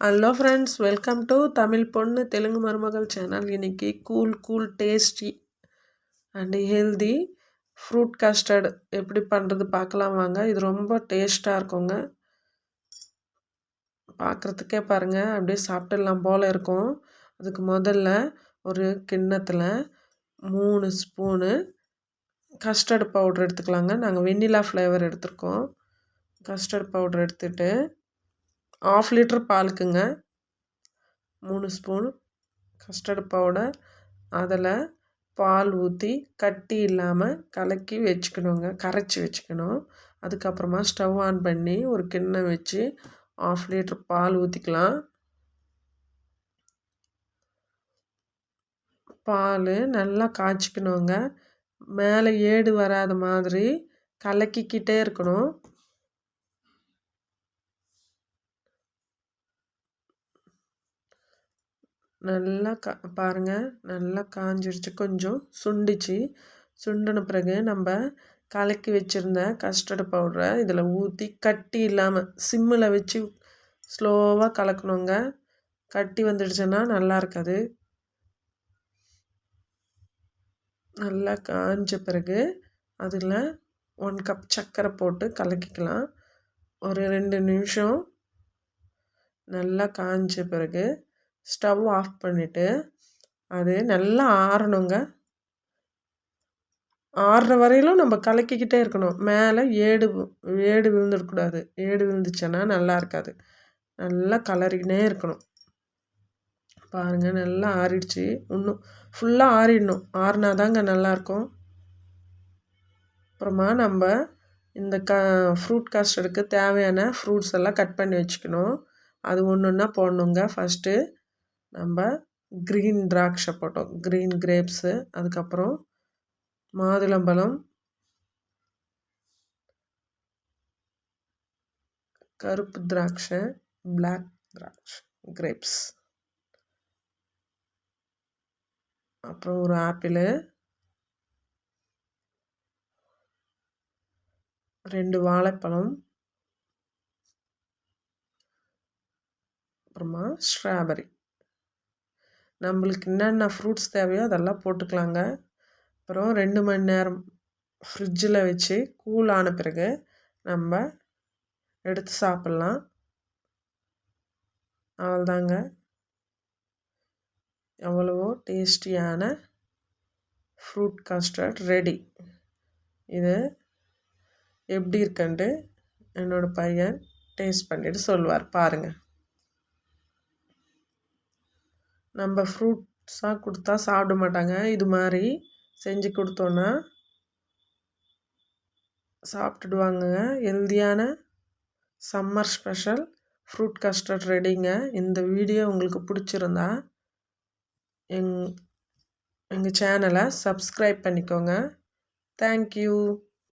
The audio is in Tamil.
ஹலோ ஃப்ரெண்ட்ஸ், வெல்கம் டு தமிழ்பொண்ணு தெலுங்குMarumagal சேனல். இன்றைக்கி cool tasty and healthy fruit custard எப்படி பண்ணுறது பார்க்கலாம் வாங்க. இது ரொம்ப டேஸ்ட்டாக இருக்குங்க. பார்க்குறதுக்கே பாருங்கள், அப்படியே சாப்பிட்டுடலாம் போல் இருக்கும். அதுக்கு முதல்ல ஒரு கிண்ணத்தில் 3 ஸ்பூனு கஸ்டர்டு பவுட்ரு எடுத்துக்கலாங்க. நாங்கள் வெண்ணிலா ஃப்ளேவர் எடுத்துருக்கோம். கஸ்டர்ட் பவுட்ரு எடுத்துகிட்டு 1/2 லிட்டர் பாலுக்குங்க 3 ஸ்பூன் கஸ்டர்டு பவுடர். அதில் பால் ஊற்றி கட்டி இல்லாமல் கலக்கி வச்சுக்கணுங்க, கரைச்சி வச்சுக்கணும். அதுக்கப்புறமா ஸ்டவ் ஆன் பண்ணி ஒரு கிண்ணம் வச்சு 1/2 லிட்டர் பால் ஊற்றிக்கலாம். பால் நல்லா காய்ச்சிக்கணுங்க. மேலே ஏடு வராத மாதிரி கலக்கிக்கிட்டே இருக்கணும். நல்லா பாருங்கள், நல்லா காஞ்சிடுச்சு. கொஞ்சம் சுண்டின பிறகு நம்ம கலக்கி வச்சுருந்த கஸ்டர்டு பவுடரை இதில் ஊற்றி கட்டி இல்லாமல் சிம்மில் வச்சு ஸ்லோவாக கலக்கணுங்க. கட்டி வந்துடுச்சுன்னா நல்லா இருக்காது. நல்லா காஞ்ச பிறகு அதில் 1 கப் சர்க்கரை போட்டு கலக்கிக்கலாம். ஒரு 2 நிமிஷம் நல்லா காஞ்ச பிறகு ஸ்டவ் ஆஃப் பண்ணிவிட்டு அது நல்லா ஆறணுங்க. ஆறுற வரையிலும் நம்ம கலக்கிக்கிட்டே இருக்கணும். மேலே ஏடு விழுந்துடக்கூடாது. ஏடு விழுந்துச்சுன்னா நல்லா இருக்காது. நல்லா கலரிக்கினே இருக்கணும். பாருங்கள், நல்லா ஆறிடுச்சு. இன்னும் ஃபுல்லாக ஆறிடணும். ஆறினாதாங்க நல்லாயிருக்கும். அப்புறமா நம்ம இந்த ஃப்ரூட் கஸ்டர்டுக்கு தேவையான ஃப்ரூட்ஸ் எல்லாம் கட் பண்ணி வச்சுக்கணும். அது ஒன்று ஒன்றா போடணுங்க. ஃபஸ்ட்டு நம்ம க்ரீன் திராட்சை போட்டோம், க்ரீன் கிரேப்ஸு. அதுக்கப்புறம் மாதுளம்பழம், கருப்பு திராட்சை, பிளாக் திராட்சை கிரேப்ஸ், அப்புறம் ஒரு ஆப்பிள், 2 வாழைப்பழம், அப்புறமா ஸ்ட்ராபெரி. நம்மளுக்கு என்னென்ன ஃப்ரூட்ஸ் தேவையோ அதெல்லாம் போட்டுக்கலாங்க. அப்புறம் 2 மணி நேரம் ஃப்ரிட்ஜில் வச்சு கூல் ஆன பிறகு நம்ம எடுத்து சாப்பிட்லாம். அவ்வளோதாங்க, எவ்வளவோ டேஸ்டியான ஃப்ரூட் கஸ்டர்ட் ரெடி. இது எப்படி இருக்குன்ட்டு என்னோடய பையன் டேஸ்ட் பண்ணிவிட்டு சொல்லுவார். பாருங்கள், நம்ம ஃப்ரூட்ஸாக கொடுத்தா சாப்பிட மாட்டாங்க. இது மாதிரி செஞ்சு கொடுத்தோன்னா சாப்பிட்டுடுவாங்க. ஹெல்தியான சம்மர் ஸ்பெஷல் ஃப்ரூட் கஸ்டர்ட் ரெடிங்க. இந்த வீடியோ உங்களுக்கு பிடிச்சிருந்தா எங்கள் சேனலை சப்ஸ்கிரைப் பண்ணிக்கோங்க. தேங்க்யூ.